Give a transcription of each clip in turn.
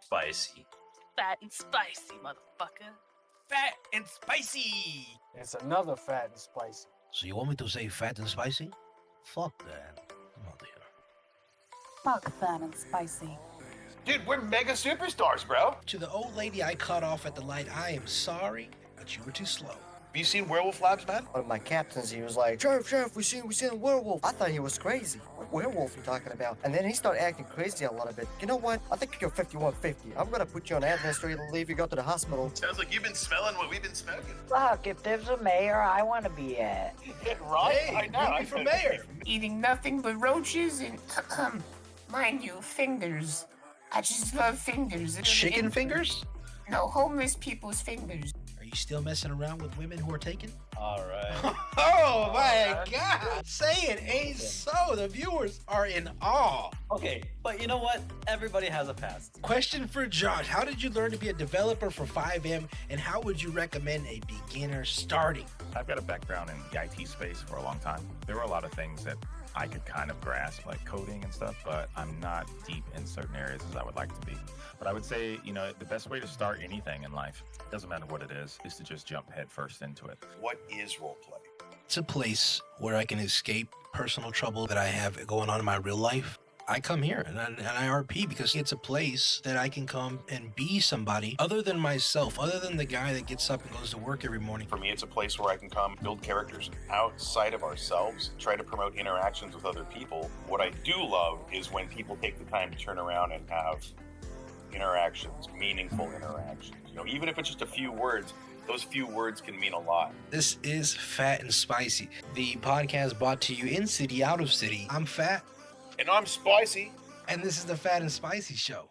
Spicy. Fat and spicy, motherfucker. Fat and spicy. It's another fat and spicy. So you want me to say fat and spicy? Fuck that. Oh dear. Fuck fat and spicy. Dude, we're mega superstars, bro. To the old lady I cut off at the light, I am sorry, but you were too slow. Have you seen Werewolf Labs, man? One of my captains, he was like, Sheriff, we seen a werewolf. I thought he was crazy. What werewolf you talking about? And then he started acting crazy a little bit. You know what? I think you're 5150. I'm gonna put you on administrative leave. You go to the hospital. Sounds like you've been smelling what we've been smoking. Fuck, if there's a mayor, I want to be at. Right? Hey, I know. I'm for mayor. Eating nothing but roaches and, mind you, fingers. I just love fingers. Chicken fingers? No, homeless people's fingers. Are you still messing around with women who are taken? All right. Oh my God! Say it ain't so. The viewers are in awe. Okay, but you know what? Everybody has a past. Question for Josh. How did you learn to be a developer for 5M, and how would you recommend a beginner starting? I've got a background in the IT space for a long time. There were a lot of things that I could kind of grasp, like coding and stuff, but I'm not deep in certain areas as I would like to be. But I would say, you know, the best way to start anything in life, doesn't matter what it is to just jump head first into it. What is roleplay? It's a place where I can escape personal trouble that I have going on in my real life. I come here and I RP because it's a place that I can come and be somebody other than myself, other than the guy that gets up and goes to work every morning. For me, it's a place where I can come build characters outside of ourselves, try to promote interactions with other people. What I do love is when people take the time to turn around and have interactions, meaningful interactions. You know, even if it's just a few words, those few words can mean a lot. This is Phat and Spicy, the podcast brought to you in city, out of city. I'm Phat. And I'm Spicy. And this is the Phat and Spicy Show.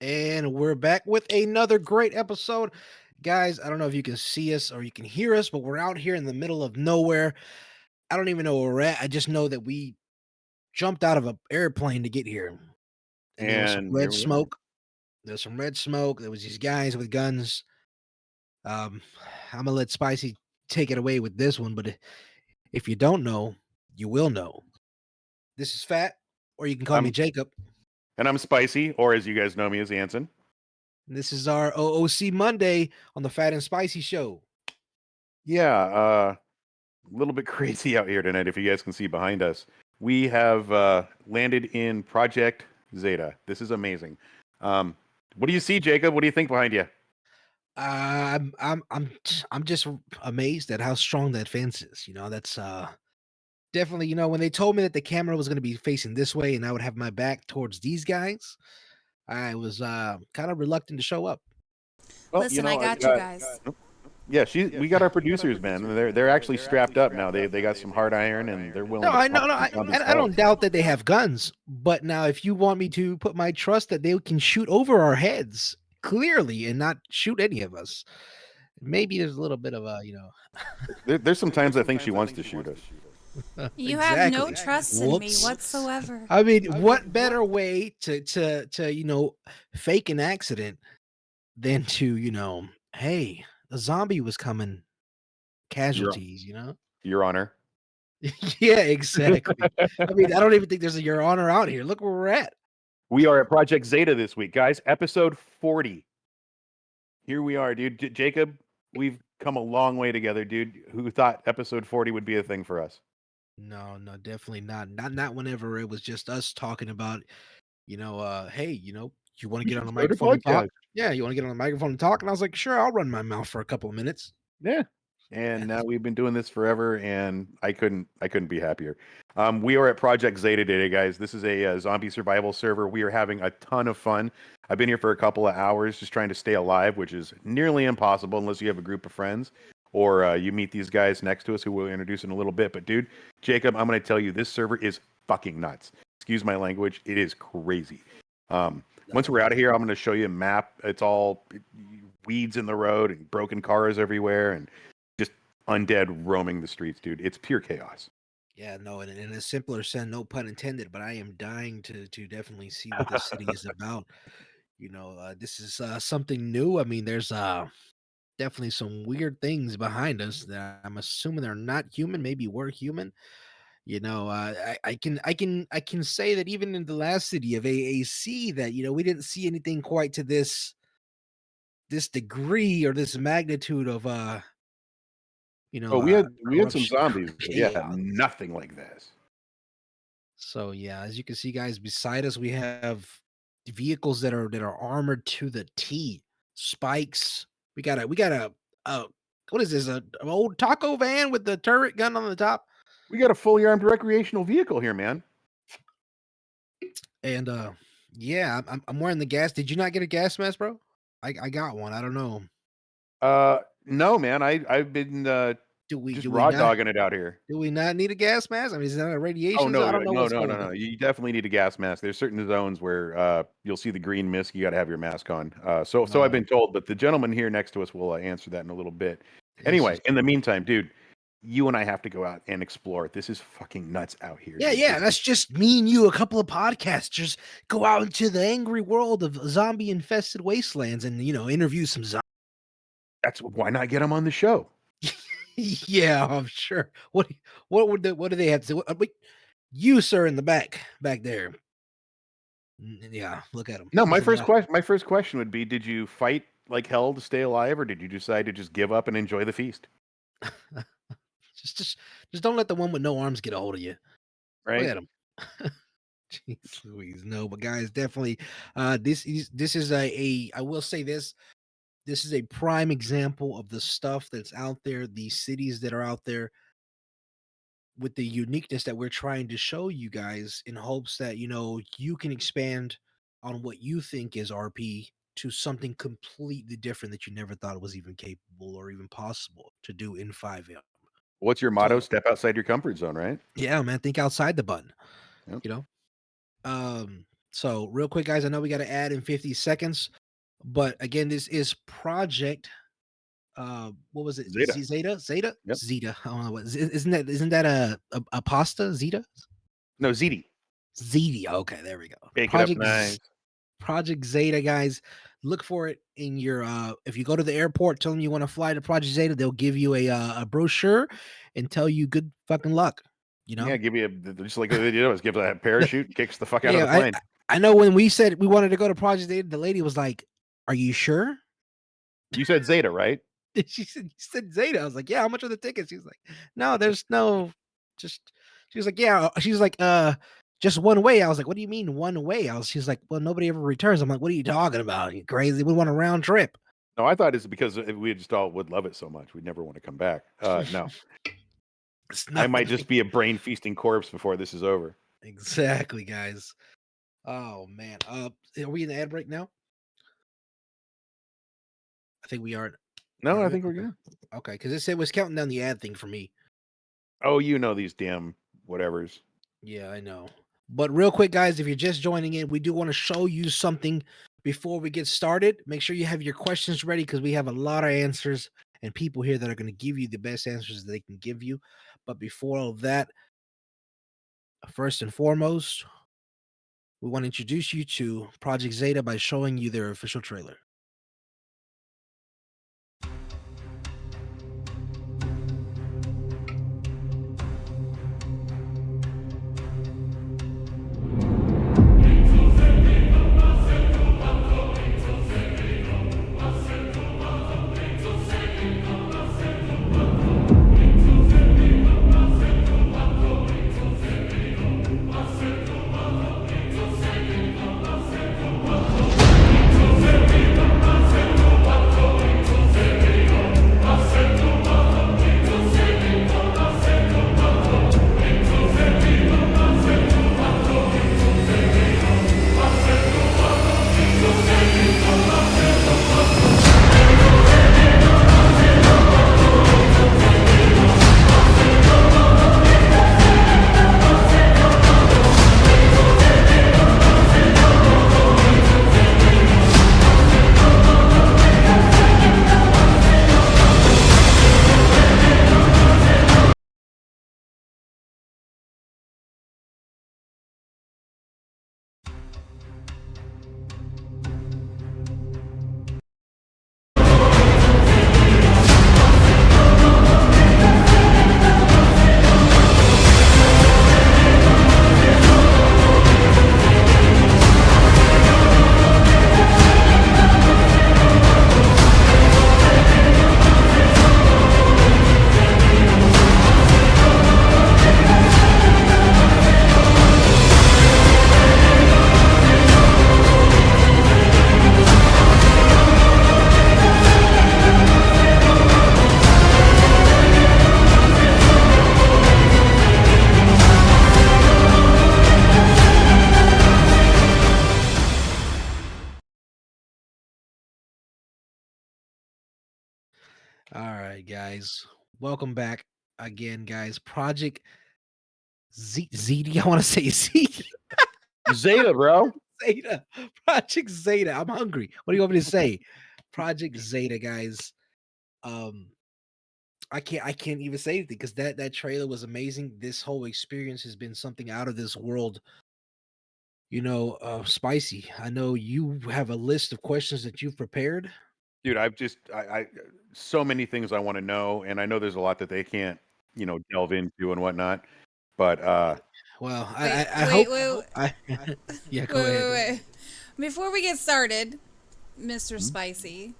And we're back with another great episode. Guys, I don't know if you can see us or you can hear us, but we're out here in the middle of nowhere. I don't even know where we're at. I just know that we jumped out of an airplane to get here. And there was some And red here we are. smoke. There's some red smoke. There was these guys with guns. I'm gonna let Spicy take it away with this one, but if you don't know, you will know. This is Phat, or you can call me Jacob. And I'm Spicy, or as you guys know me as Anson. This is our OOC Monday on the Phat and Spicy Show. Yeah, a little bit crazy out here tonight, if you guys can see behind us. We have landed in Project Zeta. This is amazing. What do you see, Jacob? What do you think behind you? I'm just amazed at how strong that fence is. You know, that's definitely, you know, when they told me that the camera was going to be facing this way and I would have my back towards these guys, I was kind of reluctant to show up. Well, Listen, I got you guys. Yeah, we got our producers, man. They're actually strapped up now. They got some hard iron and they're willing. I don't doubt that they have guns, but now if you want me to put my trust that they can shoot over our heads clearly and not shoot any of us, maybe there's a little bit of a, you know. There's some times I think she wants to shoot us. You have no trust in me whatsoever. I mean, what better way to you know, fake an accident than to, you know, hey, a zombie was coming, casualties, you know? Your Honor. Yeah, exactly. I mean, I don't even think there's a Your Honor out here. Look where we're at. We are at Project Zeta this week, guys. Episode 40. Here we are, dude. Jacob, we've come a long way together, dude. Who thought episode 40 would be a thing for us? No, definitely not. Not whenever it was just us talking about, you know, hey, you know, you want to get on the microphone and talk? Yeah, you want to get on the microphone and talk? And I was like, sure, I'll run my mouth for a couple of minutes. Yeah. And now we've been doing this forever, and I couldn't be happier. We are at Project Zeta today, guys. This is a zombie survival server. We are having a ton of fun. I've been here for a couple of hours just trying to stay alive, which is nearly impossible unless you have a group of friends. or you meet these guys next to us who we'll introduce in a little bit. But dude, Jacob, I'm going to tell you, this server is fucking nuts. Excuse my language. It is crazy. Once we're out of here, I'm going to show you a map. It's all weeds in the road and broken cars everywhere and just undead roaming the streets, dude. It's pure chaos. Yeah, no, and in a simpler sense, no pun intended, but I am dying to definitely see what this city is about. This is something new. I mean, there's definitely some weird things behind us that I'm assuming they're not human. Maybe we're human. I can say that even in the last city of AAC, that we didn't see anything quite to this degree or this magnitude of Oh, we had some corruption, zombies. Yeah, chaos. nothing like this. So yeah, as you can see, guys, beside us we have vehicles that are armored to the T. Spikes. We got a what is this? An old taco van with the turret gun on the top. We got a fully armed recreational vehicle here, man. And yeah, I'm wearing the gas. Did you not get a gas mask, bro? I got one. I don't know. No, man. I've been just raw dogging it out here. Do we not need a gas mask? I mean, is that a radiation? Oh no, I don't know what's going no. on. You definitely need a gas mask. There's certain zones where you'll see the green mist. You got to have your mask on. So I've been told, but the gentleman here next to us will answer that in a little bit. Anyway, in the meantime, dude, you and I have to go out and explore it. This is fucking nuts out here. Yeah, dude. yeah. That's just me and you, a couple of podcasters, go out into the angry world of zombie-infested wastelands and interview some zombies. That's why not get them on the show. Yeah, I'm sure. What do they have to say? Wait, you, sir, in the back there. Yeah, look at him. No, my first question would be: did you fight like hell to stay alive, or did you decide to just give up and enjoy the feast? just don't let the one with no arms get a hold of you. Right? Look at him. Jeez Louise, no, but guys, definitely, this is a I will say this. This is a prime example of the stuff that's out there, the cities that are out there, with the uniqueness that we're trying to show you guys in hopes that you can expand on what you think is RP to something completely different that you never thought was even capable or even possible to do in 5M. What's your motto? Step outside your comfort zone, right? Yeah, man, think outside the button. Yep. So real quick, guys, I know we got to add in 50 seconds, but again, this is Project what was it? Zeta. Zeta? Yep. Zeta. I don't know what isn't that a pasta? Zeta? No, Ziti. Zeta. Okay, there we go. Bake it up nice. Project Zeta, guys. Look for it in your if you go to the airport, tell them you want to fly to Project Zeta, they'll give you a brochure and tell you good fucking luck. Yeah, give you just like the video is give a parachute, kicks the fuck out of the plane. I know when we said we wanted to go to Project Zeta, the lady was like, "Are you sure?" You said Zeta, right? She said Zeta. I was like, "Yeah, how much are the tickets?" She's like, "No, there's no she was like, "Yeah." She's like, just one way." I was like, "What do you mean one way?" She's like, "Well, nobody ever returns." I'm like, "What are you talking about? You crazy? We want a round trip." No, I thought it's because we just all would love it so much. We'd never want to come back. No. I might just be a brain feasting corpse before this is over. Exactly, guys. Oh man. Are we in the ad break now? I think we are. No, I think we're good. Okay, because it was counting down the ad thing for me. Oh, these damn whatevers. Yeah, I know. But real quick, guys, if you're just joining in, we do want to show you something before we get started. Make sure you have your questions ready because we have a lot of answers and people here that are going to give you the best answers that they can give you. But before all of that, first and foremost, we want to introduce you to Project Zeta by showing you their official trailer. All right, guys. Welcome back again, guys. Project Zeta. I want to say Zeta. Zeta, bro. Zeta. Project Zeta. I'm hungry. What do you want me to say? Project Zeta, guys. I can't even say anything because that trailer was amazing. This whole experience has been something out of this world. Spicy. I know you have a list of questions that you've prepared. Dude, I so many things I want to know, and I know there's a lot that they can't, delve into and whatnot. But Well, Wait, I wait, hope. wait, Yeah, go ahead. wait. Before we get started, Mr. Spicy,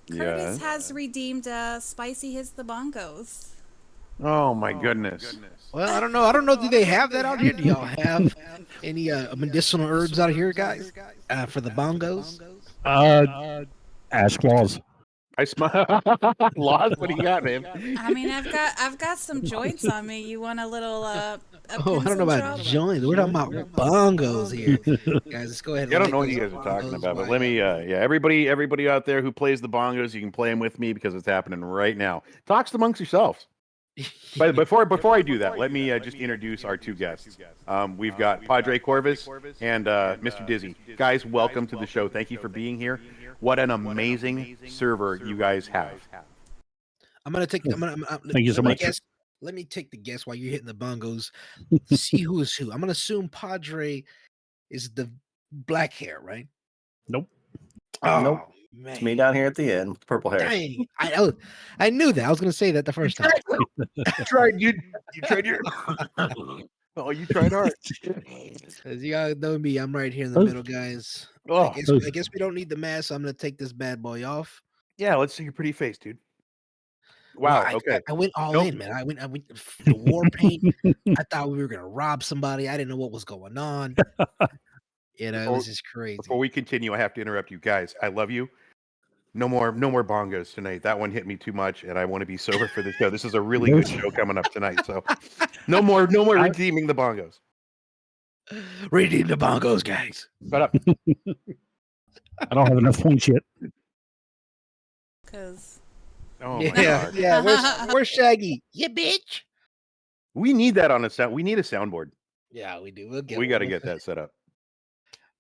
Curtis has redeemed Spicy Hits the Bongos. Oh my goodness. Well, I don't know. I don't know. Do they have that out here? Do y'all have any medicinal herbs out here, guys, for the bongos? Ask Laws. I smile. Laws, what do you got, man? I mean, I've got some joints on me. You want a little Oh, I don't know about joints. We're talking about bongos here, guys. Let's go ahead. I don't know what you guys are talking about, but let me. Everybody out there who plays the bongos, you can play them with me because it's happening right now. Talks amongst yourselves. But before I do that, let me just introduce our two guests. We've got Padre Corvus and Mr. Dizzy. Guys, welcome to the show. Thank you for being here. What an amazing server you guys have. I'm gonna take. Thank you so much. Let me take the guess while you're hitting the bongos. See who is who. I'm gonna assume Padre is the black hair, right? Nope. Oh, nope. Man. It's me down here at the end, with purple hair. Dang. I knew that. I was gonna say that the first time. You tried your. Oh, you tried hard. As you guys know me, I'm right here in the middle, guys. I guess we don't need the mask. So I'm gonna take this bad boy off. Yeah, let's see your pretty face, dude. Wow. Well, okay. I went all in, man. I went the war paint. I thought we were gonna rob somebody. I didn't know what was going on. It was just crazy. Before we continue, I have to interrupt you guys. I love you. No more bongos tonight. That one hit me too much, and I want to be sober for the show. This is a really good show coming up tonight. So no more redeeming the bongos. Redeem the bongos, guys. Shut up. I don't have enough points yet. Because. Oh my God. Yeah. Where's Shaggy? Yeah, bitch. We need that on a sound. We need a soundboard. Yeah, we do. We got to get that set up.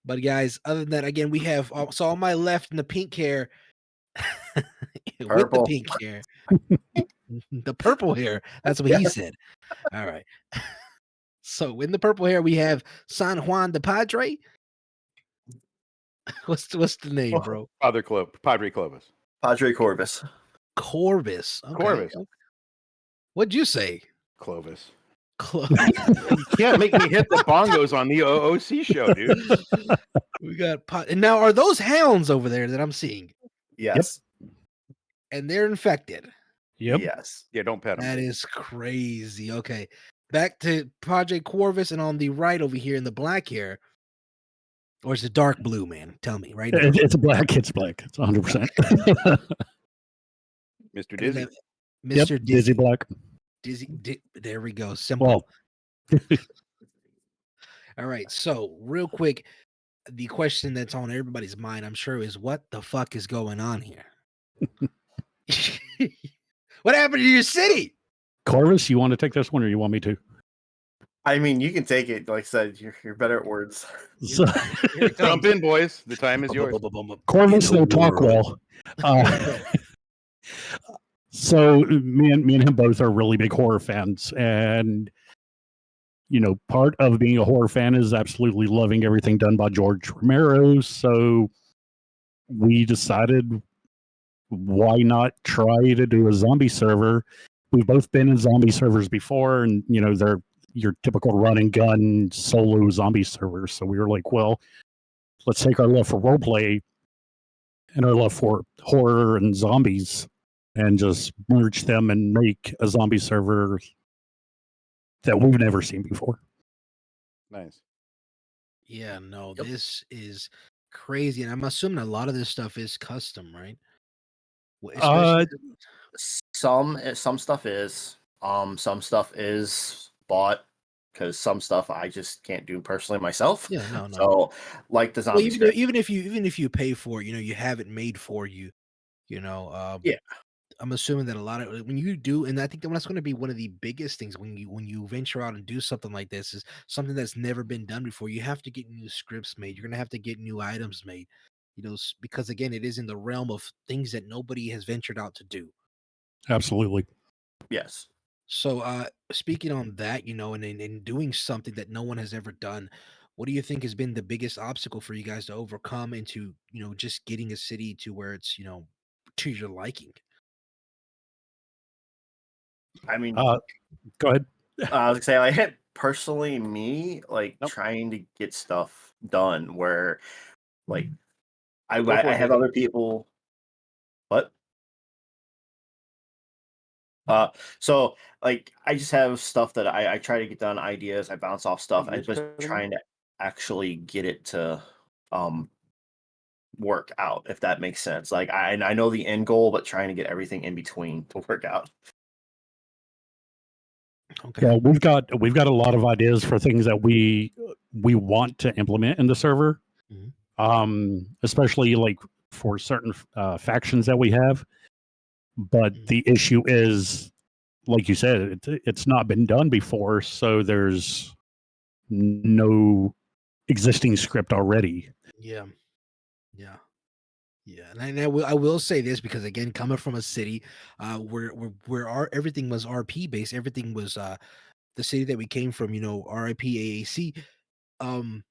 But guys, other than that, again, we have so on my left in the pink hair, with the pink hair, the purple hair. That's what he said. All right. So in the purple hair, we have San Juan de Padre. What's the name, bro? Padre Clovis. Padre Corvus. Corvus. Okay. Corvus. What'd you say? Clovis. You can't make me hit the bongos on the OOC show, dude. We got and now are those hounds over there that I'm seeing? Yes. Yep. And they're infected. Yep. Yes. Yeah, don't pet them. That is crazy. Okay. Back to Project Corvus, and on the right over here in the black hair. Or is it dark blue, man? Tell me right now. It's black. It's black. It's 100%. Mr. Dizzy. Mr. Dizzy Black. There we go. Simple. Well. All right. So real quick, the question that's on everybody's mind, I'm sure, is what the fuck is going on here? What happened to your city? Corvus, you want to take this one or you want me to? I mean, you can take it. Like I said, you're better at words. So, jump in, boys. The time is yours. Corvus, no talk well. So me and him both are really big horror fans, and part of being a horror fan is absolutely loving everything done by George Romero. So we decided, why not try to do a zombie server? We've both been in zombie servers before, and they're your typical run and gun solo zombie servers. So we were like, well, let's take our love for roleplay and our love for horror and zombies and just merge them and make a zombie server that we've never seen before. Nice. Yeah, no, this is crazy. And I'm assuming a lot of this stuff is custom, right? Some stuff is. Some stuff is bought, because some stuff I just can't do personally myself. Yeah, no. So, like the zombie. Well, even if you pay for it, you have it made for you. Yeah. I'm assuming that a lot of when you do, and I think that's going to be one of the biggest things when you venture out and do something like this is something that's never been done before. You have to get new scripts made. You're going to have to get new items made, because again, it is in the realm of things that nobody has ventured out to do. Absolutely. Yes. So, speaking on that, and in doing something that no one has ever done, what do you think has been the biggest obstacle for you guys to overcome into, just getting a city to where it's, to your liking? I mean, go ahead. I was gonna say, like, personally, me, like, trying to get stuff done where, like, I Go for I it, have baby. other people. What? So like I just have stuff that I try to get done, ideas, I bounce off stuff. I Yours was better than trying to actually get it to um work out, if that makes sense. Like I know the end goal, but trying to get everything in between to work out. Okay. Well, we've got a lot of ideas for things that we want to implement in the server. Especially like for certain factions that we have. But the issue is, like you said, it's not been done before, so there's no existing script already. Yeah. Yeah. Yeah, and I will say this because again, coming from a city, where our everything was RP based, everything was the city that we came from, RIP AAC. Um,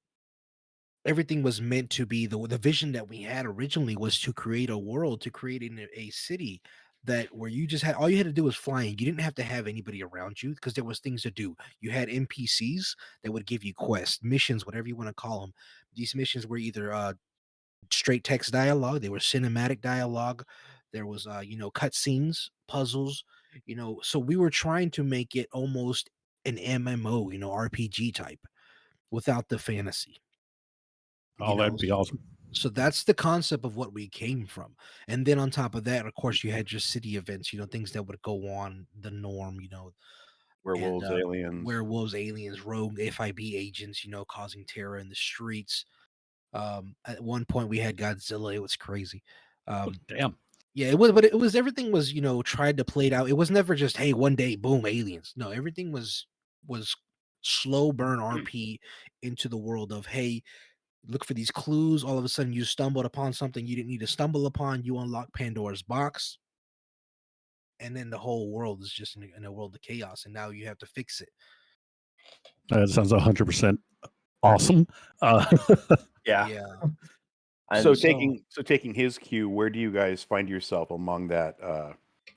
everything was meant to be the vision that we had originally was to create a world, to create a city that where you just had all you had to do was fly in. You didn't have to have anybody around you because there was things to do. You had NPCs that would give you quests, missions, whatever you want to call them. These missions were either straight text dialogue, there was cinematic dialogue, there was cutscenes, puzzles, so we were trying to make it almost an MMO, RPG type without the fantasy. Oh, that'd be awesome. So that's the concept of what we came from. And then on top of that, of course, you had your city events, things that would go on the norm, Werewolves, aliens. werewolves, aliens, rogue FIB agents, causing terror in the streets. At one point we had Godzilla. It was crazy. Damn. Yeah, it was, but it was everything was tried to play it out. It was never just hey one day boom aliens. No, everything was slow burn RP into the world of hey look for these clues. All of a sudden you stumbled upon something you didn't need to stumble upon. You unlock Pandora's box, and then the whole world is just in a world of chaos. And now you have to fix it. That sounds 100% awesome. Yeah. So taking his cue, where do you guys find yourself among that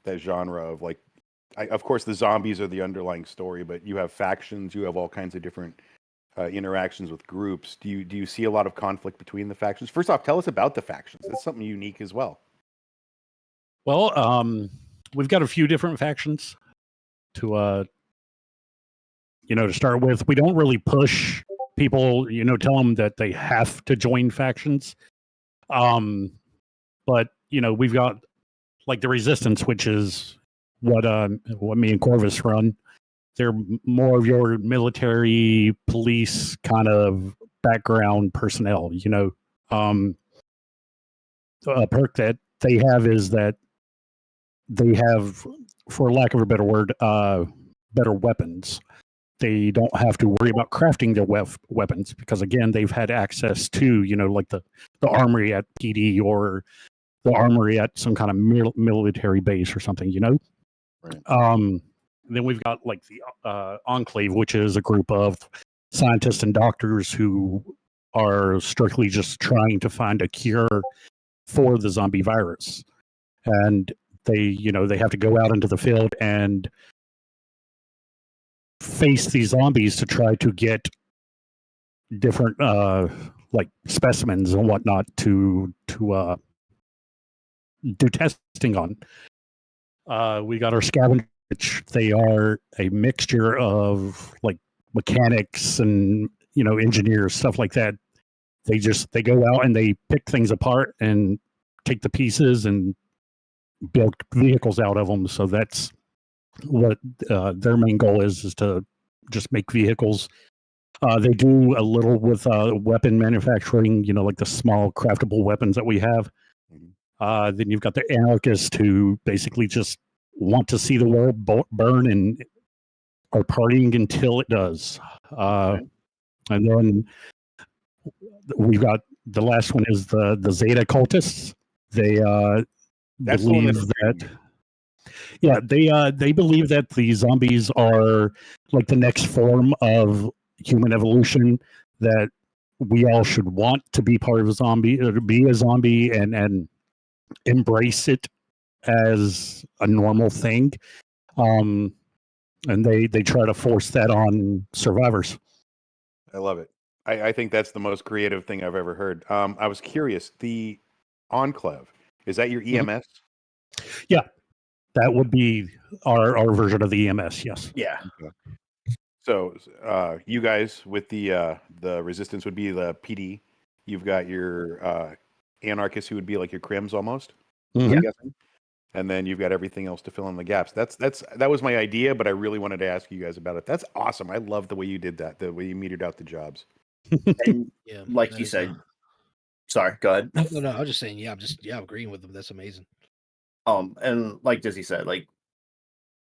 that genre of like, of course the zombies are the underlying story, but you have factions, you have all kinds of different interactions with groups. Do you see a lot of conflict between the factions? First off, tell us about the factions. That's something unique as well. Well, we've got a few different factions to to start with. We don't really push people, tell them that they have to join factions. But we've got like the Resistance, which is what me and Corvus run. They're more of your military, police kind of background personnel. A perk that they have is that they have, for lack of a better word, better weapons. They don't have to worry about crafting their weapons because, again, they've had access to, like the armory at PD or the armory at some kind of military base or something, Right. Then we've got like the Enclave, which is a group of scientists and doctors who are strictly just trying to find a cure for the zombie virus. And they have to go out into the field and face these zombies to try to get different like specimens and whatnot to do testing on. We got our scavengers, which they are a mixture of like mechanics and engineers, stuff like that. They go out and they pick things apart and take the pieces and build vehicles out of them. So that's what their main goal is to just make vehicles. They do a little with weapon manufacturing, like the small craftable weapons that we have. Then you've got the anarchists who basically just want to see the world burn and are partying until it does. And then we've got the last one is the Zeta cultists. They That's the one believe that. Yeah, they believe that the zombies are like the next form of human evolution. That we all should want to be part of a zombie, or to be a zombie, and embrace it as a normal thing. And they try to force that on survivors. I love it. I think that's the most creative thing I've ever heard. I was curious. The Enclave, is that your EMS? Yeah, that would be our version of the EMS. Yes. Yeah. Okay. So you guys with the resistance would be the PD. You've got your anarchists who would be like your crims almost. Mhm. I'm guessing. And then you've got everything else to fill in the gaps. That was my idea, but I really wanted to ask you guys about it. That's awesome. I love the way you did that. The way you metered out the jobs. And Yeah, like that you is, said, sorry, go ahead. No, I was just saying, I'm agreeing with them. That's amazing. And like Dizzy said, like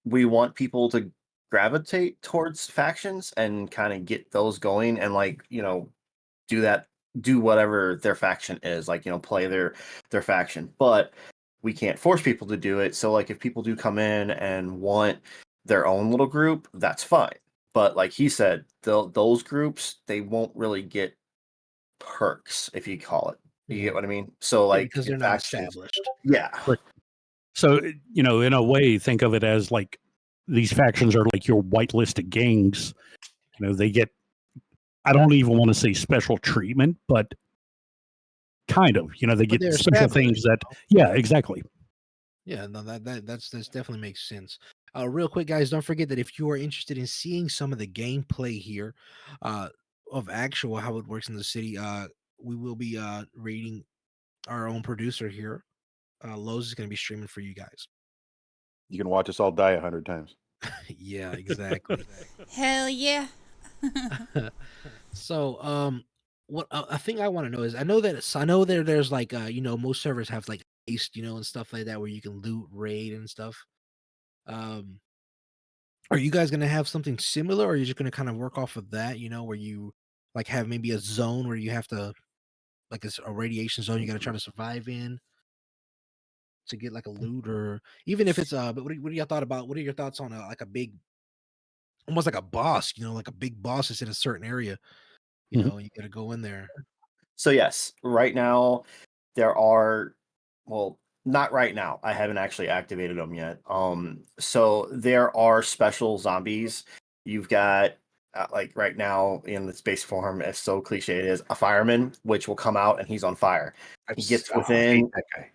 we want people to gravitate towards factions and kind of get those going, and like do whatever their faction is, like play their faction. But we can't force people to do it. So like if people do come in and want their own little group, that's fine. But like he said, those groups, they won't really get perks, if you call it. You get what I mean? So like because they're not established. Yeah. So in a way, think of it as like these factions are like your whitelisted gangs. They get, I don't even want to say special treatment, but kind of. They get special things that. Yeah, exactly. Yeah, no, that's definitely makes sense. Real quick, guys, don't forget that if you are interested in seeing some of the gameplay here, of actual how it works in the city, we will be rating our own producer here. Lowe's is going to be streaming for you guys. You can watch us all die 100 times. Yeah, exactly. Hell yeah. So, what a thing I want to know is, I know there's like most servers have like haste, and stuff like that where you can loot, raid, and stuff. Are you guys gonna have something similar, or are you just gonna kind of work off of that? Where you like have maybe a zone where you have to, like it's a radiation zone you got to try to survive in to get like a loot, or even if it's But what do y'all thought about? What are your thoughts on like a big, almost like a boss? Like a big boss is in a certain area. You got to go in there. So yes, right now there are, well, not right now. I haven't actually activated them yet. So there are special zombies. You've got like right now in the space form, as so cliche it is, a fireman, which will come out and he's on fire. He gets I within. hate that guy.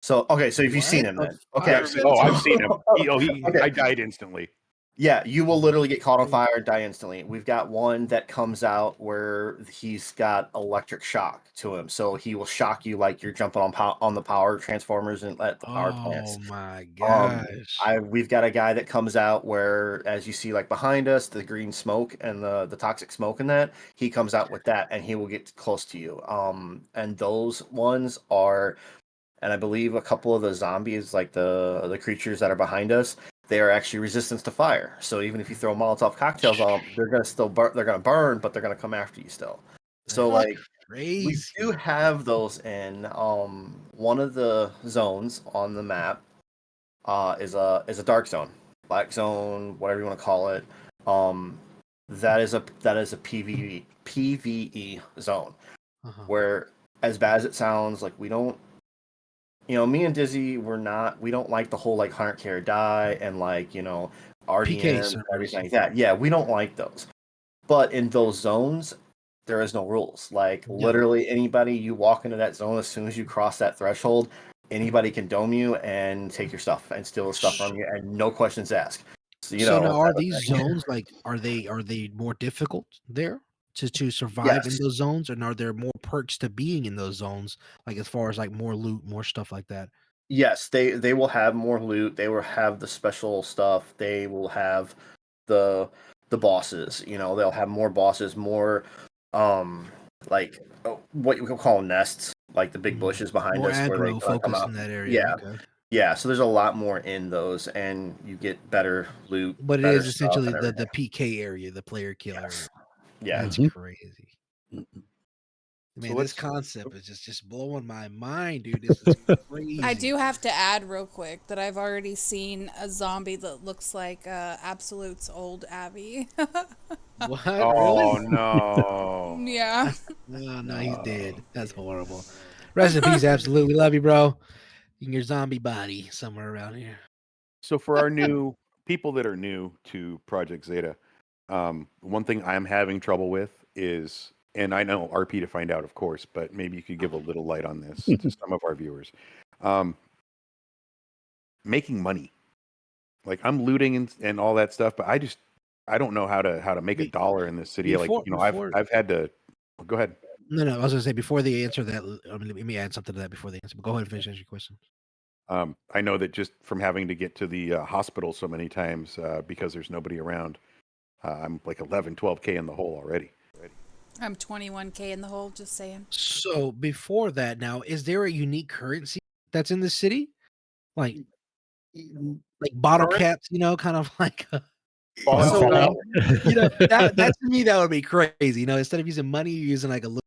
So okay, so if you've seen him, then okay. I've seen him. Okay. I died instantly. Yeah, you will literally get caught on fire and die instantly. We've got one that comes out where he's got electric shock to him, so he will shock you like you're jumping on the power transformers and at the power plants. Oh my gosh! We've got a guy that comes out where, as you see, like behind us, the green smoke and the toxic smoke in that, he comes out with that, and he will get close to you. And those ones are, and I believe a couple of the zombies, like the creatures that are behind us, they are actually resistant to fire. So even if you throw Molotov cocktails on them, they're gonna still burn. They're gonna burn, but they're gonna come after you still. So like we do have those in one of the zones on the map is a dark zone, black zone, whatever you want to call it. That is a PVE zone where, as bad as it sounds, like we don't. Me and Dizzy, we don't like the whole like 100K or die and like, RDM and everything like that. Yeah, we don't like those. But in those zones, there is no rules. Like literally anybody, you walk into that zone, as soon as you cross that threshold, anybody can dome you and take your stuff and steal the stuff from you and no questions asked. So, So now, are these zones like, are they more difficult there to survive in Yes. those zones, and are there more perks to being in those zones, like as far as like more loot, more stuff like that? Yes, they will have more loot. They will have the special stuff. They will have the bosses. They'll have more bosses, more like what you can call nests. like the big bushes behind More us where they aggro kind of come focus out. in that area. Yeah, Okay. yeah. So there's a lot more in those, and you get better loot, But it better is stuff, essentially and everything. the PK area, the player kill area. Yeah. That's Mhm. crazy. So Man, this let's. concept is just blowing my mind, dude. This is crazy. I do have to add real quick that I've already seen a zombie that looks like Absolute's old Abby. What? Oh Really? no. Yeah. No, he's dead. That's horrible. Rest in peace, absolutely. Love you, bro. In your zombie body somewhere around here. So for our new people that are new to Project Zeta, one thing I'm having trouble with is, and I know RP to find out, of course, but maybe you could give a little light on this to some of our viewers. Making money, like I'm looting and all that stuff, but I don't know how to make a dollar in this city. Like I've had to. Go ahead. No, I was gonna say before they answer that. Let me add something to that before they answer. But go ahead and finish your question. I know that just from having to get to the hospital so many times because there's nobody around, I'm like 11, 12K in the hole already. I'm 21K in the hole, just saying. So before that, now is there a unique currency that's in the city, like bottle caps? You know, kind of like. So You know, that to me that would be crazy. You know, instead of using money, you're using like a little.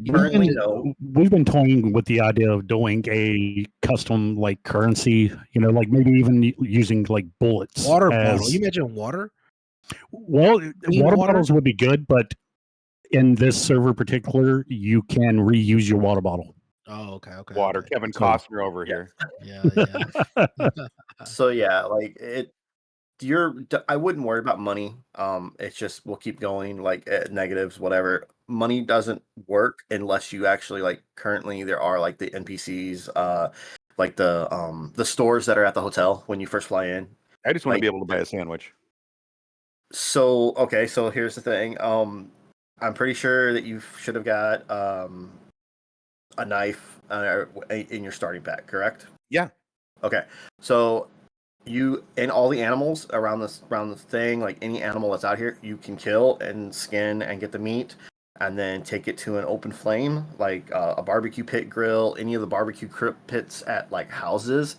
currently no. We've been toying with the idea of doing a custom like currency, you know, like maybe even using like bullets. Water bottle. You mentioned water. Well, Clean water water? bottles would be good, but in this server particular, you can reuse your water bottle. Oh, okay. Water. Kevin Costner over here. Yeah. So yeah, like it. I wouldn't worry about money. It's just we'll keep going like negatives, whatever. Money doesn't work unless you actually like. Currently, there are like the NPCs, like the stores that are at the hotel when you first fly in. I just want to Like, be able to buy a sandwich. So okay, so here's the thing. I'm pretty sure that you should have got a knife in your starting pack, correct? Yeah. Okay, so you and all the animals around the thing, like any animal that's out here, you can kill and skin and get the meat, and then take it to an open flame, like a barbecue pit grill, any of the barbecue pits at like houses,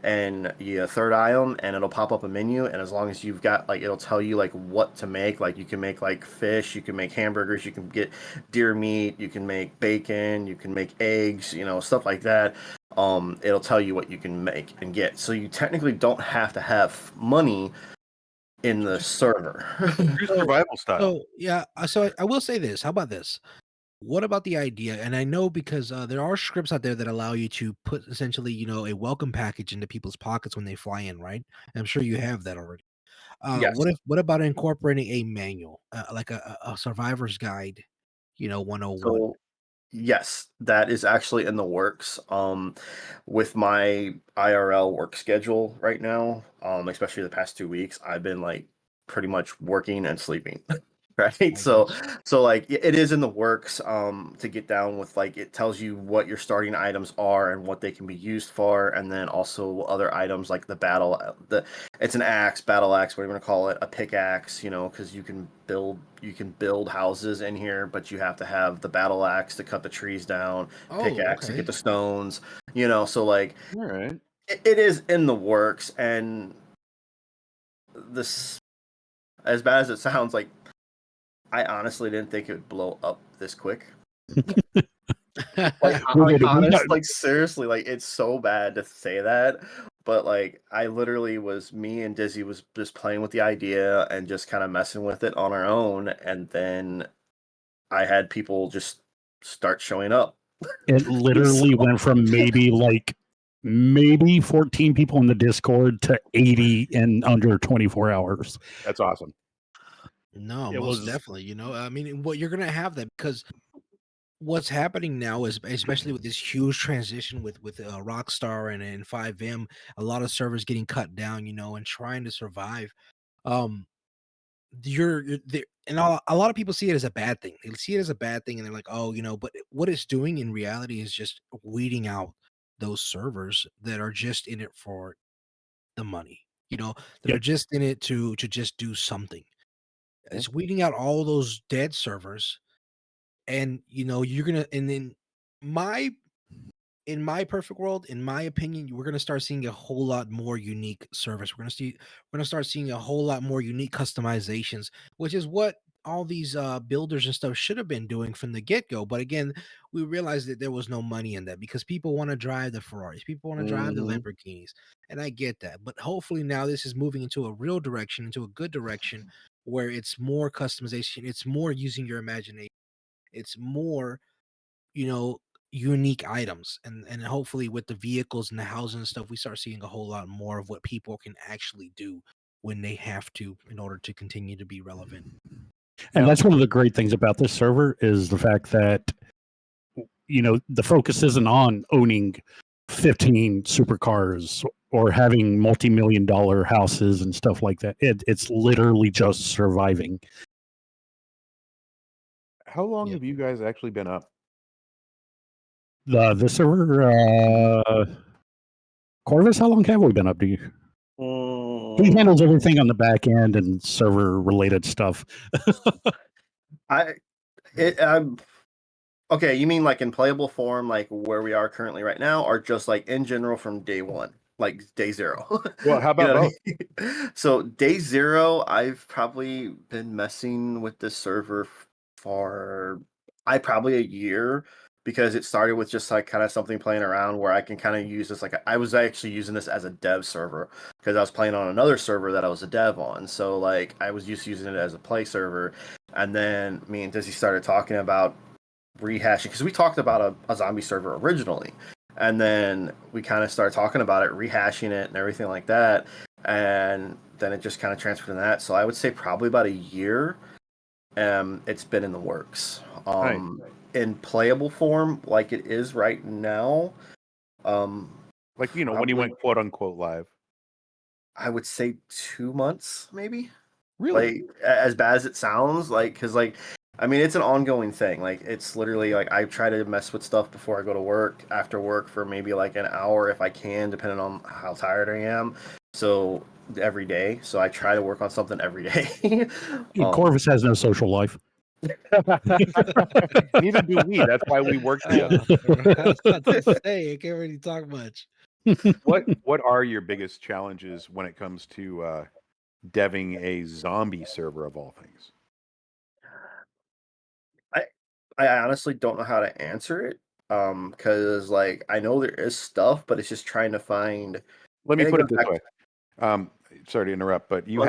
and you third eye them, and it'll pop up a menu, and as long as you've got like, it'll tell you like what to make. Like you can make like fish, you can make hamburgers, you can get deer meat, you can make bacon, you can make eggs, you know, stuff like that. It'll tell you what you can make and get. So you technically don't have to have money in the server. Survival style. So yeah, so I will say this. How about this? What about the idea? And I know because there are scripts out there that allow you to put essentially, you know, a welcome package into people's pockets when they fly in, right? I'm sure you have that already. Yes. What about incorporating a manual, like a survivor's guide, you know, 101? So yes, that is actually in the works. With my IRL work schedule right now, especially the past 2 weeks, I've been like pretty much working and sleeping. Right. So like it is in the works to get down with, like, it tells you what your starting items are and what they can be used for, and then also other items like it's an axe, battle axe, what do you want to call it, a pickaxe, you know, because you can build houses in here, but you have to have the battle axe to cut the trees down, pickaxe to okay. get the stones, you know, so like All right. it is in the works. And this, as bad as it sounds, like I honestly didn't think it would blow up this quick. Like, like seriously, like it's so bad to say that, but like me and Dizzy was just playing with the idea and just kind of messing with it on our own, and then I had people just start showing up. It literally went from maybe 14 people in the Discord to 80 in under 24 hours. That's awesome. No, It most was- definitely. You know, I mean, what you're gonna have that because what's happening now is especially with this huge transition with Rockstar and 5M, a lot of servers getting cut down, you know, and trying to survive. Um, you're there, and a lot of people see it as a bad thing. They see it as a bad thing, and they're like, oh, you know, but what it's doing in reality is just weeding out those servers that are just in it for the money, you know, that are just in it to just do something. It's weeding out all those dead servers, and you know you're gonna, and then my in my perfect world, in my opinion, we're gonna start seeing a whole lot more unique service. We're gonna start seeing a whole lot more unique customizations, which is what all these builders and stuff should have been doing from the get-go. But again, we realized that there was no money in that because people want to drive the Ferraris, people want to drive the Lamborghinis, and I get that. But hopefully now this is moving into a real direction, into a good direction, where it's more customization, it's more using your imagination, it's more, you know, unique items, and hopefully with the vehicles and the housing and stuff, we start seeing a whole lot more of what people can actually do when they have to in order to continue to be relevant. And that's one of the great things about this server is the fact that, you know, the focus isn't on owning 15 supercars or having multi-million-dollar houses and stuff like that. It's literally just surviving. How long have you guys actually been up? The server, Corvus, how long have we been up to you? He handles everything on the back end and server related stuff. Okay, you mean like in playable form, like where we are currently right now, or just like in general from day one, like day zero? Well, how about both? So day zero, I've probably been messing with this server for probably a year, because it started with just like kind of something playing around where I can kind of use this. Like I was actually using this as a dev server because I was playing on another server that I was a dev on. So like I was just using it as a play server, and then me and Dizzy started talking about rehashing, because we talked about a zombie server originally, and then we kind of started talking about it, rehashing it and everything like that, and then it just kind of transferred to that. So I would say probably about a year it's been in the works. In playable form like it is right now, like, you know, when you went quote unquote live, I would say 2 months maybe. Really? Like, as bad as it sounds, like, because like I mean, it's an ongoing thing. Like, it's literally like I try to mess with stuff before I go to work, after work for maybe like an hour if I can, depending on how tired I am. So every day. So I try to work on something every day. Corvus has no social life. Neither do we. That's why we work together. I was about to say, I can't really talk much. What are your biggest challenges when it comes to deving a zombie server of all things? I honestly don't know how to answer it. Because like I know there is stuff, but it's just trying to find. Let me and put it goes this back- way. Sorry to interrupt, but you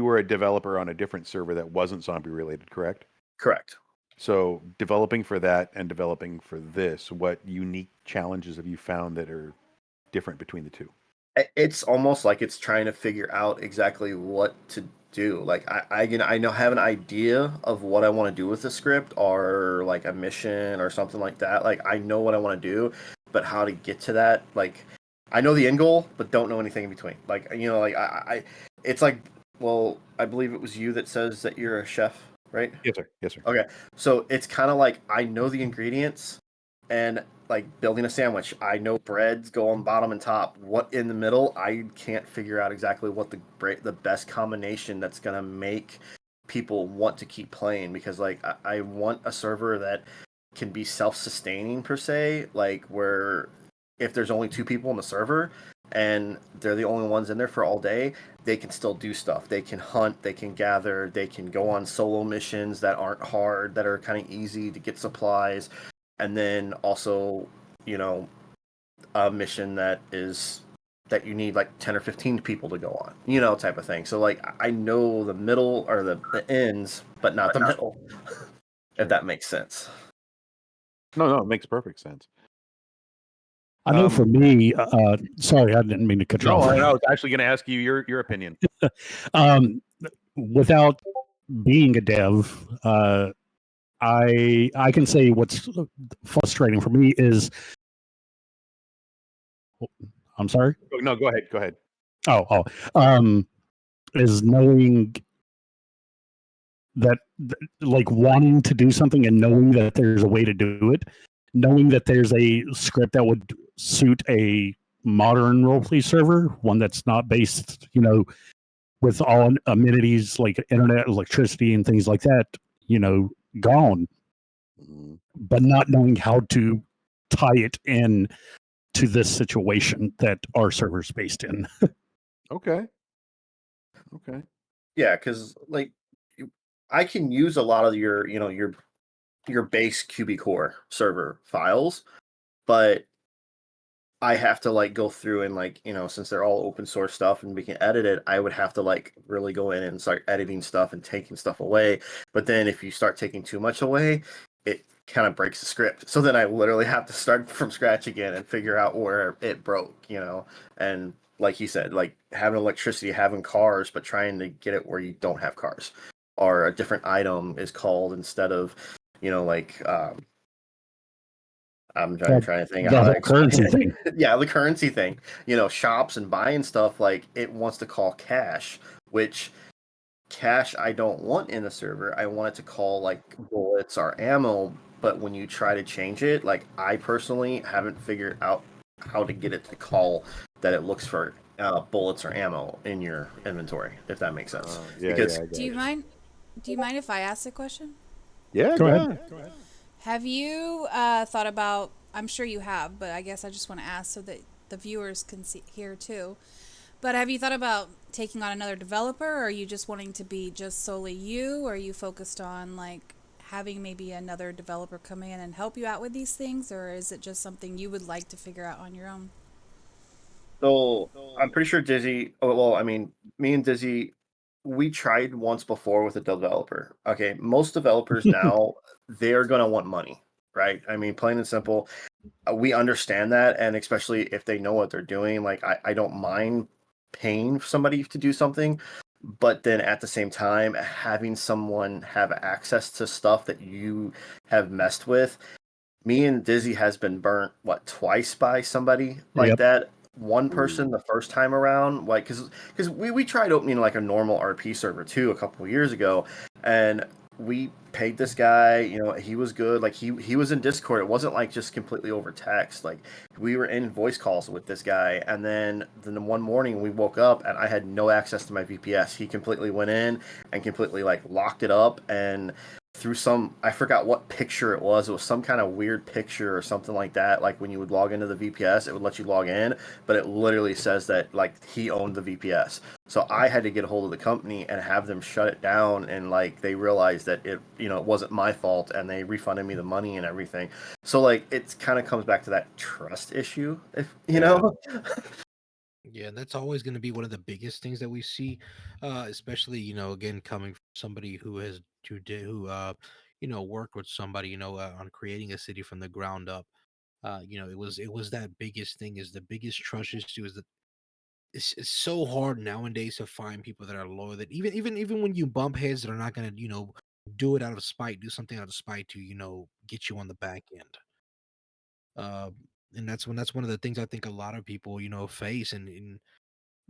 were a developer on a different server that wasn't zombie related, correct? Correct. So developing for that and developing for this, what unique challenges have you found that are different between the two? It's almost like it's trying to figure out exactly what to do. Like I know have an idea of what I want to do with the script, or like a mission or something like that. Like I know what I want to do, but how to get to that, like I know the end goal, but don't know anything in between. Like, you know, like it's like, well, I believe it was you that says that you're a chef, right? Yes, sir. Yes, sir. Okay, so it's kind of like I know the ingredients, and like building a sandwich, I know breads go on bottom and top. What in the middle, I can't figure out exactly what the best combination that's gonna make people want to keep playing, because like I want a server that can be self-sustaining per se, like where if there's only 2 people in the server and they're the only ones in there for all day, they can still do stuff. They can hunt, they can gather, they can go on solo missions that aren't hard, that are kind of easy to get supplies, and then also, you know, a mission that you need like 10 or 15 people to go on, you know, type of thing. So like I know the middle or the ends, but not the middle. If that makes sense. No, it makes perfect sense. I know for me, sorry, I didn't mean to cut you off. No, I was actually going to ask you your opinion. Without being a dev, I can say what's frustrating for me is, I'm sorry? No, go ahead. Go ahead. Is knowing that, like, wanting to do something and knowing that there's a way to do it, knowing that there's a script that would suit a modern roleplay server, one that's not based, you know, with all amenities like internet, electricity, and things like that, you know, gone, but not knowing how to tie it in to this situation that our server's based in. Okay. Yeah, because like I can use a lot of your your base QB core server files, but I have to like go through and like, since they're all open source stuff and we can edit it, I would have to like really go in and start editing stuff and taking stuff away. But then if you start taking too much away, it kind of breaks the script. So then I literally have to start from scratch again and figure out where it broke, And like he said, like having electricity, having cars, but trying to get it where you don't have cars. Or a different item is called instead of, I'm trying to think the how to whole explain currency it. thing. Yeah, the currency thing. Shops and buying stuff, like it wants to call cash, which cash I don't want in the server. I want it to call like bullets or ammo, but when you try to change it, like I personally haven't figured out how to get it to call that it looks for bullets or ammo in your inventory, if that makes sense. Do you mind if I ask a question? Yeah, go ahead. Have you thought about, I'm sure you have, but I guess I just want to ask so that the viewers can hear too. But have you thought about taking on another developer, or are you just wanting to be just solely you? Or are you focused on like having maybe another developer come in and help you out with these things? Or is it just something you would like to figure out on your own? So I'm pretty sure Dizzy, well, I mean, me and Dizzy, we tried once before with a developer. Okay, most developers now, they're going to want money, right? I mean, plain and simple. We understand that, and especially if they know what they're doing, like I don't mind paying somebody to do something, but then at the same time, having someone have access to stuff that you have messed with. Me and Dizzy has been burnt twice by somebody like that. One person the first time around, like because we tried opening like a normal RP server too a couple of years ago, and we paid this guy. He was good. Like he was in Discord. It wasn't like just completely over text. Like we were in voice calls with this guy, and then one morning we woke up and I had no access to my VPS. He completely went in and completely like locked it up, and through I forgot what picture it was. It was some kind of weird picture or something like that. Like when you would log into the VPS, it would let you log in, but it literally says that like he owned the VPS. So I had to get a hold of the company and have them shut it down. And like they realized that it wasn't my fault, and they refunded me the money and everything. So like it kind of comes back to that trust issue, if you know. Yeah, that's always going to be one of the biggest things that we see, especially again coming from somebody who worked with somebody on creating a city from the ground up. It was that biggest thing is the biggest trust issue is that it's so hard nowadays to find people that are loyal, that even when you bump heads, that are not going to do it out of spite, do something out of spite to get you on the back end. And that's one of the things I think a lot of people face, and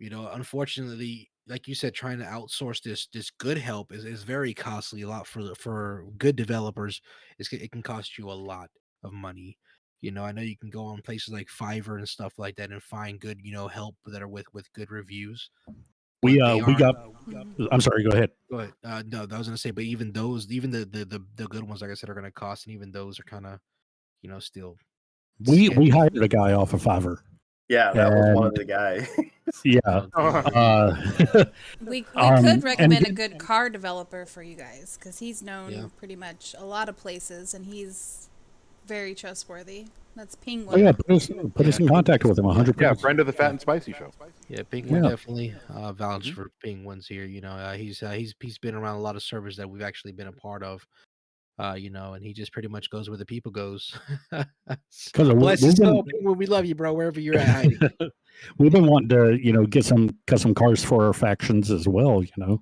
unfortunately, like you said, trying to outsource this good help is very costly. A lot for good developers, it can cost you a lot of money. I know you can go on places like Fiverr and stuff like that and find good help that are with good reviews. We But they we are. got. I'm sorry. Go ahead. Go ahead. No, I was gonna say, but even those, even the good ones, like I said, are gonna cost, and even those are kind of still We sketchy. hired a guy off of Fiverr. Yeah, that was one of the guys. Yeah. We could recommend a good car developer for you guys, because he's known pretty much a lot of places, and he's very trustworthy. That's Penguin. Oh yeah, put us in contact with him. 100%. Yeah, friend of the Phat and Spicy show. Yeah, Penguin definitely vouch for Penguins here. He's been around a lot of servers that we've actually been a part of. And he just pretty much goes where the people goes. Bless his soul, Penguin. We love you, bro. Wherever you're at hiding. We've been wanting to get some custom cars for our factions as well. Yeah.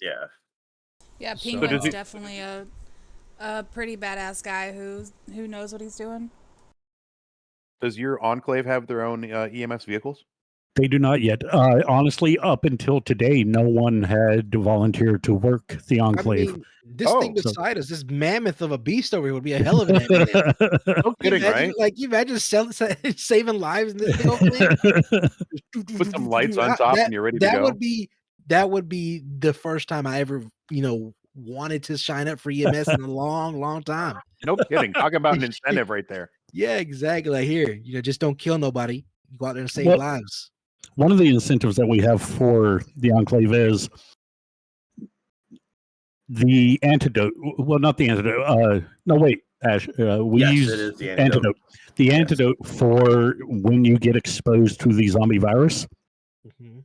Yeah. Yeah, Penguin's definitely a pretty badass guy who knows what he's doing. Does your Enclave have their own EMS vehicles? They do not yet. Honestly, up until today, no one had volunteered to work the Enclave. I mean, this thing beside us, this mammoth of a beast over here, would be a hell of an ambulance. No kidding, right? Like, you imagine saving lives in this big old thing? Put some lights on top and you're ready to go. That would be the first time I ever, wanted to sign up for EMS in a long, long time. No kidding. Talk about an incentive right there. Yeah, exactly. Like here, just don't kill nobody. You go out there and save Well, lives. One of the incentives that we have for the Enclave is the antidote. Well, not the antidote. No, wait, Ash. We Yes, use it is the antidote. The antidote for when you get exposed to the zombie virus. Mhm.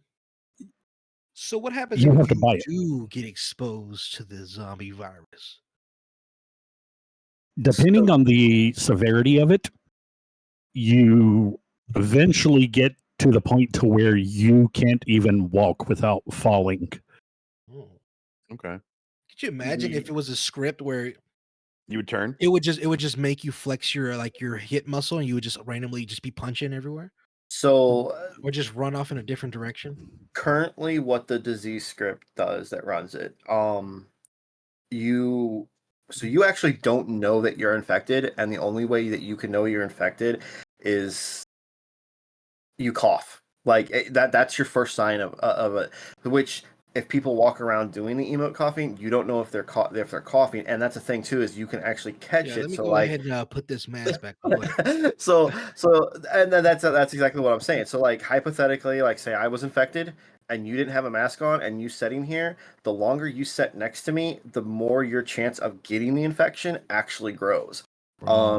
So what happens You if have to you buy it. do get exposed to the zombie virus? Depending on the severity of it, you eventually get to the point to where you can't even walk without falling. Okay. Could you imagine if it was a script where you would turn? It would just make you flex your your hip muscle, and you would just randomly just be punching everywhere, So or just run off in a different direction. currently, what the disease script does that runs it, you actually don't know that you're infected, and the only way that you can know you're infected is you cough. Like that's your first sign of it. Which if people walk around doing the emote coughing, you don't know if they're coughing, and that's the thing too is you can actually catch Yeah, it. let me So go like, ahead and put this mask back on. Go ahead. so and then that's exactly what I'm saying. So like hypothetically, like say I was infected and you didn't have a mask on and you sitting here, the longer you sit next to me, the more your chance of getting the infection actually grows.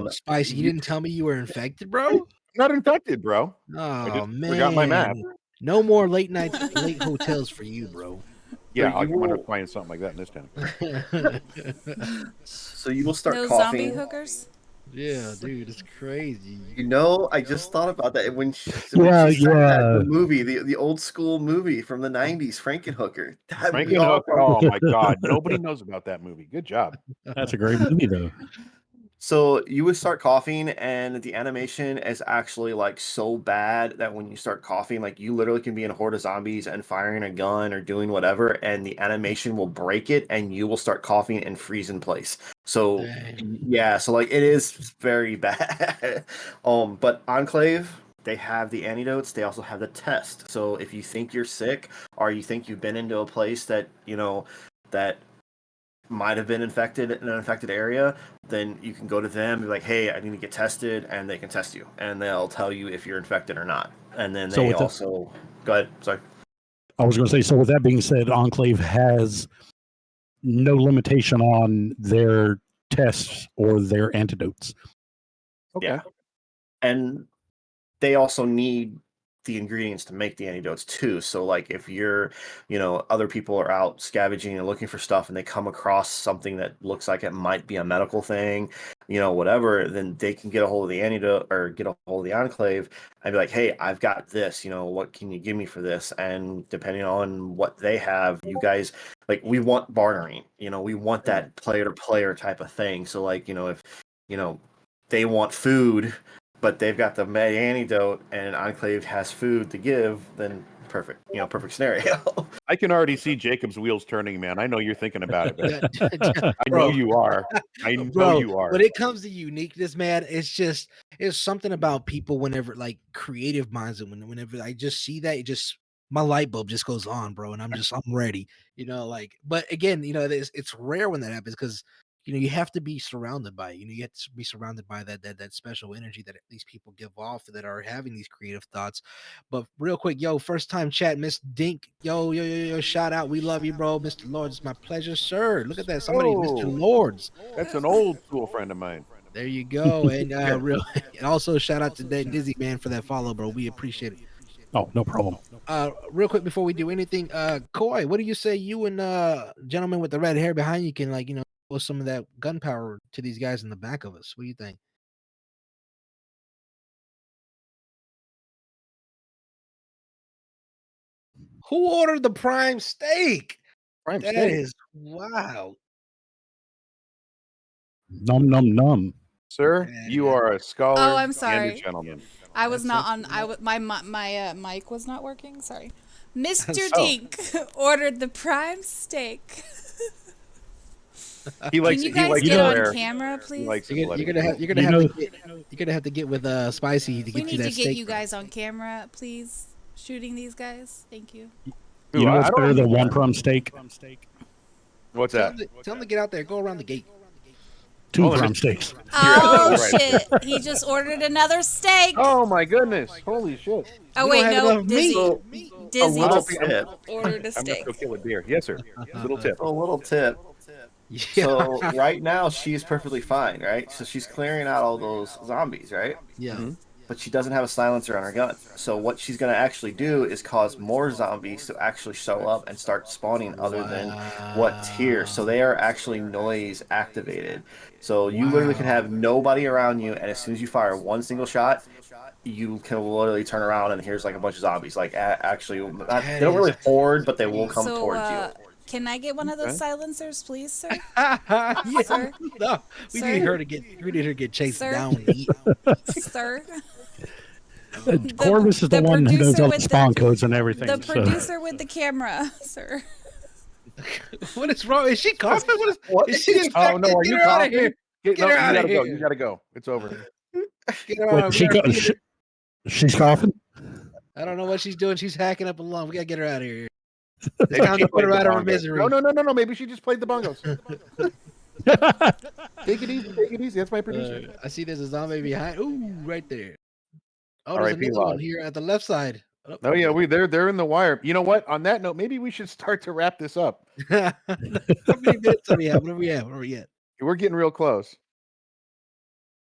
Spicy, you didn't tell me you were infected, bro. Not infected, bro. I Oh just forgot my mask. man, no more late nights, late hotels for you, bro. Yeah, So I'm you gonna will- find something like that in this town. So you will start No coughing. zombie hookers. Yeah, dude, it's crazy. You know, I just thought about that when she said Yeah. that, the movie, the old school movie from the '90s, Frankenhooker. That'd be Frankenhooker. Oh awesome. my god, nobody knows about that movie. Good job. That's a great movie, though. So you would start coughing, and the animation is actually like so bad that when you start coughing, like you literally can be in a horde of zombies and firing a gun or doing whatever, and the animation will break it, and you will start coughing and freeze in place. So yeah, so like it is very bad. But Enclave, they have the antidotes. They also have the test. So if you think you're sick or you think you've been into a place that that might have been infected in an infected area, then you can go to them and be like, hey, I need to get tested, and they can test you, and they'll tell you if you're infected or not. And then So they with the- also go ahead. Sorry. I was going to say, so with that being said, Enclave has no limitation on their tests or their antidotes. Okay. Yeah. And they also need the ingredients to make the antidotes too. So like if you're, other people are out scavenging and looking for stuff and they come across something that looks like it might be a medical thing, whatever, then they can get a hold of the antidote or get a hold of the Enclave and be like, hey, I've got this, what can you give me for this? And depending on what they have, you guys, like, we want bartering, we want that player to player type of thing. So like, if, they want food, but they've got the med antidote and Enclave has food to give, then perfect, perfect scenario. I can already see Jacob's wheels turning, man. I know you're thinking about it, man. I Bro. know you are. I know Bro, you are. when it comes to uniqueness, man, it's something about people whenever like creative minds, and whenever I just see that, my light bulb just goes on, bro, and I'm ready, but again, it's rare when that happens because you have to be surrounded by it. You have to be surrounded by that special energy that these people give off that are having these creative thoughts. But real quick, first time chat, Miss Dink, yo, shout out, we love you, bro. Mr. Lords, it's my pleasure, sir. Look at that, somebody, Mr. Lords. That's an old school friend of mine. There you go. And and also shout out to Dizzy, man, for that follow, bro. We appreciate it. Oh, no problem. Real quick before we do anything, Koi, what do you say you and gentleman with the red hair behind you can put some of that gunpowder to these guys in the back of us? What do you think? Who ordered the prime steak? Prime That steak. is wow. Num num num. Sir, you are a scholar Oh, I'm and sorry. a gentleman. I was not on. My mic was not working. Sorry. Mr. Oh. Dink ordered the prime steak. He likes Can you he guys likes get it on rare. camera, He please? likes it You're bloody. gonna have to get with Spicy to We get you need that to get steak. you guys on camera, please. Shooting these guys. Thank you. You know I what's don't better than understand. one prime steak? What's Tell that? him to get out there. Go around the gate. 2 Hold on, crumb steaks. Oh Right. shit! He just ordered another steak. Oh my goodness! Holy shit! Oh We don't wait, have no, enough Dizzy. meat. Dizzy little just tip. ordered a I'm gonna steak. go kill a deer. Yes, sir. Little tip. A little tip. Yeah. So right now she's perfectly fine, right? So she's clearing out all those zombies, right? Yeah. Mm-hmm. But she doesn't have a silencer on her gun. So what she's going to actually do is cause more zombies to actually show up and start spawning other than what's here. So they are actually noise activated. So you literally can have nobody around you, and as soon as you fire one single shot, you can literally turn around and here's like a bunch of zombies. Like actually, they don't really horde, but they will come towards you. Can I get one of those silencers, please, sir? Yeah. Sir? No, we Sir? need her to get chased Sir? down and eat. Sir? Corvus is the one who knows all the spawn codes and everything. The so. producer with the camera, sir. What is wrong? Is she coughing? Is she infected? Oh no! Are Get you her out of coughing? here! Get No, her you out gotta of go. here! You gotta go. It's over. Get her Wait, out. she's coughing? I don't know what she's doing. She's hacking up a lung. We gotta get her out of here. Maybe It's time she to put her played out the of her bongos. misery. No. Maybe she just played the bongos. Take it easy. Take it easy. That's my producer. I see there's a zombie behind. Ooh, right there. Oh, there's R.I.P. another one Lodge. here at the left side. Oh yeah, they're in the wire. You know what? On that note, maybe we should start to wrap this up. How many minutes do we have? What are we at? Where are we at? We're getting real close.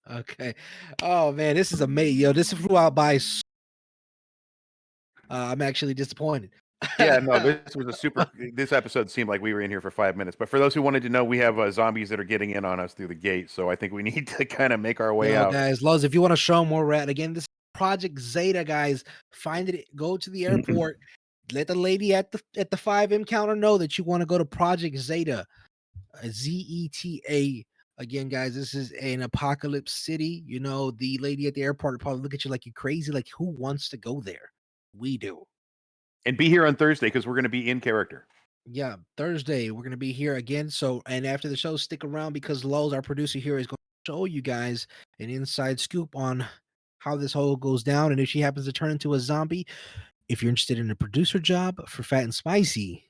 Okay. Oh man, this is amazing. Yo, this flew out by. I'm actually disappointed. Yeah, no, this was a super. This episode seemed like we were in here for 5 minutes. But for those who wanted to know, we have zombies that are getting in on us through the gate. So I think we need to kind of make our way out. Guys, Loves, if you want to show them where we're at, again, this is Project Zeta, guys. Find it. Go to the airport. Let the lady at the 5M counter know that you want to go to Project Zeta, Zeta. Again, guys, this is an apocalypse city. You know, the lady at the airport will probably look at you like you're crazy. Like, who wants to go there? We do. And be here on Thursday because we're going to be in character. Yeah, Thursday we're gonna be here again. So, and after the show, stick around because Lowe's, our producer here, is going to show you guys an inside scoop on how this whole goes down. And if she happens to turn into a zombie, if you're interested in a producer job for Phat and Spicy,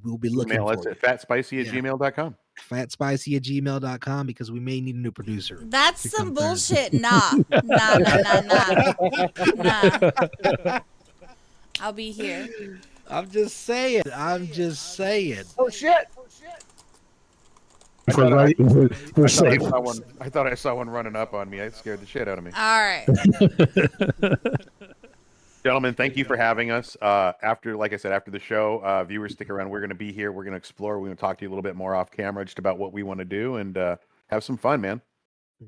we'll be looking Email us for at you. phatspicy@gmail.com. Phatspicy@gmail.com because we may need a new producer. That's to some come Thursday. bullshit. Nah. I'll be here. I'm just saying. Oh shit! We're safe. I thought I saw one running up on me. It scared the shit out of me. All right. Gentlemen, thank you for having us. Like I said, after the show, viewers stick around. We're going to be here. We're going to explore. We're going to talk to you a little bit more off camera just about what we want to do and have some fun, man.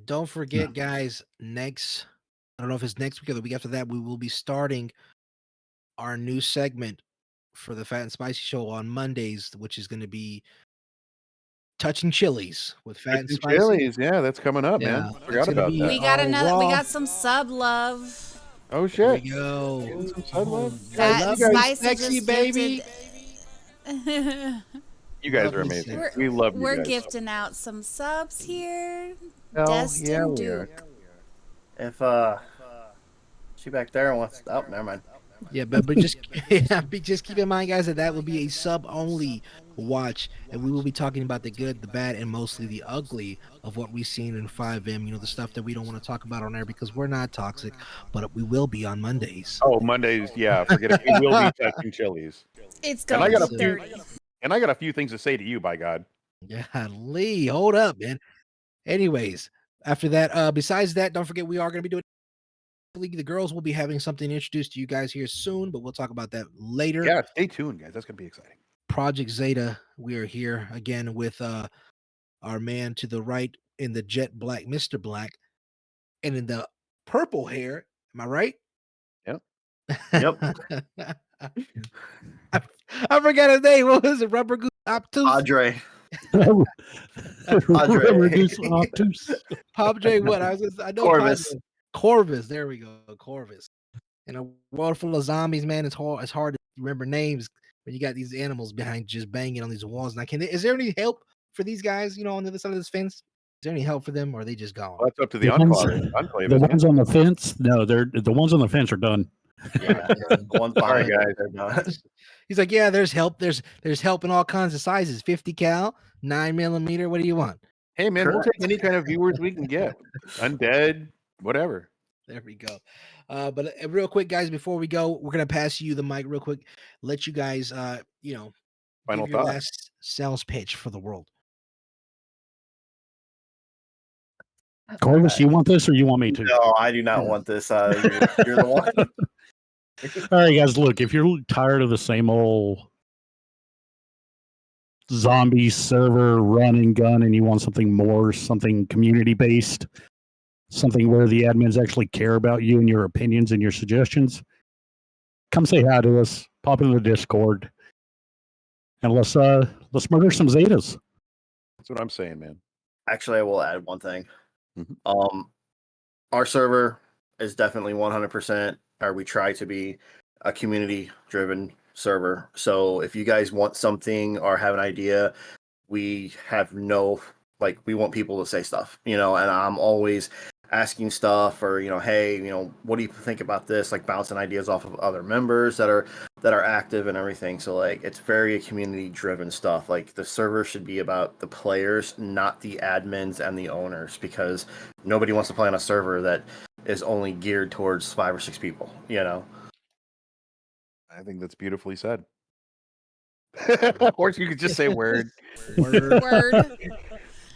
Don't forget, guys, I don't know if it's next week or the week after that, we will be starting our new segment for the Phat and Spicy show on Mondays, which is going to be Touching Chilies with Phat and Spicy. Chilies, yeah, that's coming up, man. Forgot about that. We got some sub love. Oh shit! Here we go. Phat and Spicy sexy, just baby. You guys are amazing. We love you We're guys. gifting out some subs here. Hell, Destin yeah, we Duke. If she back there wants, oh, never mind. Yeah, but just just keep in mind, guys, that will be a sub only watch, and we will be talking about the good, the bad, and mostly the ugly of what we've seen in 5M. You know, the stuff that we don't want to talk about on air because we're not toxic, but we will be on Mondays. Oh, Mondays, yeah. Forget it. We will be touching Chilies. It's And going I got to a be few, 30. and I got a few things to say to you, by God. Yeah, Lee, hold up, man. Anyways, after that, besides that, don't forget we are going to be doing. The girls will be having something introduced to you guys here soon, but we'll talk about that later. Yeah, stay tuned, guys. That's gonna be exciting. Project Zeta, we are here again with our man to the right in the jet black, Mr. Black, and in the purple hair. Am I right? Yep. I forgot his name. What was it? Rubber Goose Optus? Padre. Padre, what? I know Corvus. Corvus. There we go. Corvus. In a world full of zombies, man, it's hard to remember names when you got these animals behind just banging on these walls. Now, is there any help for these guys, on the other side of this fence? Is there any help for them, or are they just gone? Well, that's up to the enclave. The ones on the fence? No, the ones on the fence are done. Yeah, one Sorry, guys. they're done. He's like, yeah, there's help. There's help in all kinds of sizes. 50 cal, 9mm. What do you want? Hey, man, we'll take any kind of viewers we can get. Undead, whatever. There we go. But real quick, guys, before we go, we're gonna pass you the mic real quick. Let you guys, Final give your thought. last sales pitch for the world. Corvus, you want this or you want me to? No, I do not want this. You're the one. All right, guys, look, if you're tired of the same old zombie server run and gun and you want something more, something community based, something where the admins actually care about you and your opinions and your suggestions, come say hi to us, pop into the Discord, and let's murder some Zetas. That's what I'm saying, man. Actually, I will add one thing. Mhm. Our server is definitely 100%, or we try to be, a community-driven server. So if you guys want something or have an idea, we have we want people to say stuff, and I'm always asking stuff or, hey, what do you think about this? Like bouncing ideas off of other members that are active and everything. So like it's very community driven stuff. Like the server should be about the players, not the admins and the owners, because nobody wants to play on a server that is only geared towards 5 or 6 people, I think that's beautifully said. Or you could just say word. Word.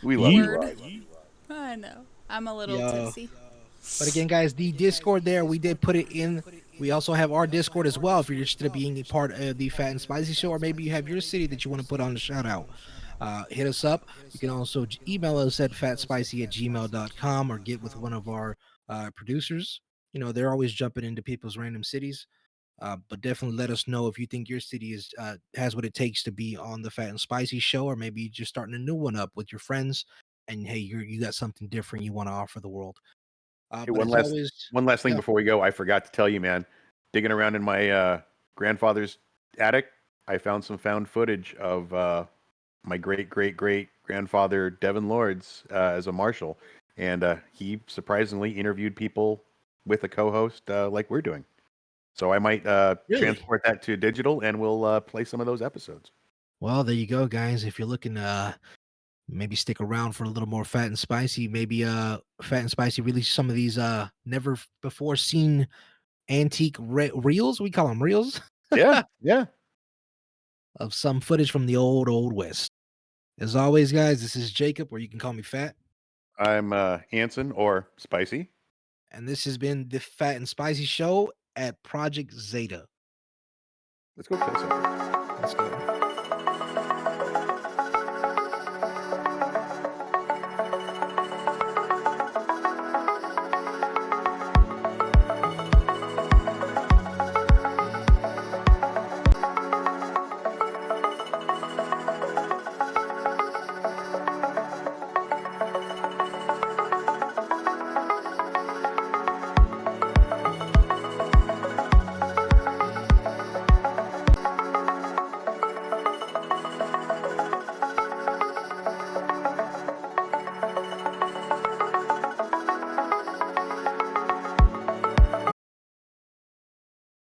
We love you. Word. Rob. I know. I'm a little Yo. tipsy. But again, guys, the Discord there, we did put it in. We also have our Discord as well if you're interested in being a part of the Fat and Spicy Show, or maybe you have your city that you want to put on the shout out. Hit us up. You can also email us at fatspicy@gmail.com or get with one of our producers. They're always jumping into people's random cities. But definitely let us know if you think your city has what it takes to be on the Fat and Spicy Show, or maybe you're just starting a new one up with your friends, and hey, you got something different you want to offer the world. Hey, But one as last always, thing yeah. before we go. I forgot to tell you, man. Digging around in my grandfather's attic, I found some found footage of my great grandfather Devin Lords as a marshal, and he surprisingly interviewed people with a co-host like we're doing. So I might Really? transport that to digital, and we'll play some of those episodes. Well, there you go, guys. If you're looking to maybe stick around for a little more Fat and Spicy, maybe Fat and Spicy release some of these never before seen antique reels. We call them reels. Yeah, yeah. Of some footage from the old West. As always, guys, this is Jacob, or you can call me Fat. I'm Hanson or Spicy. And this has been the Fat and Spicy Show at Project Zeta. Let's go kill something. Let's go.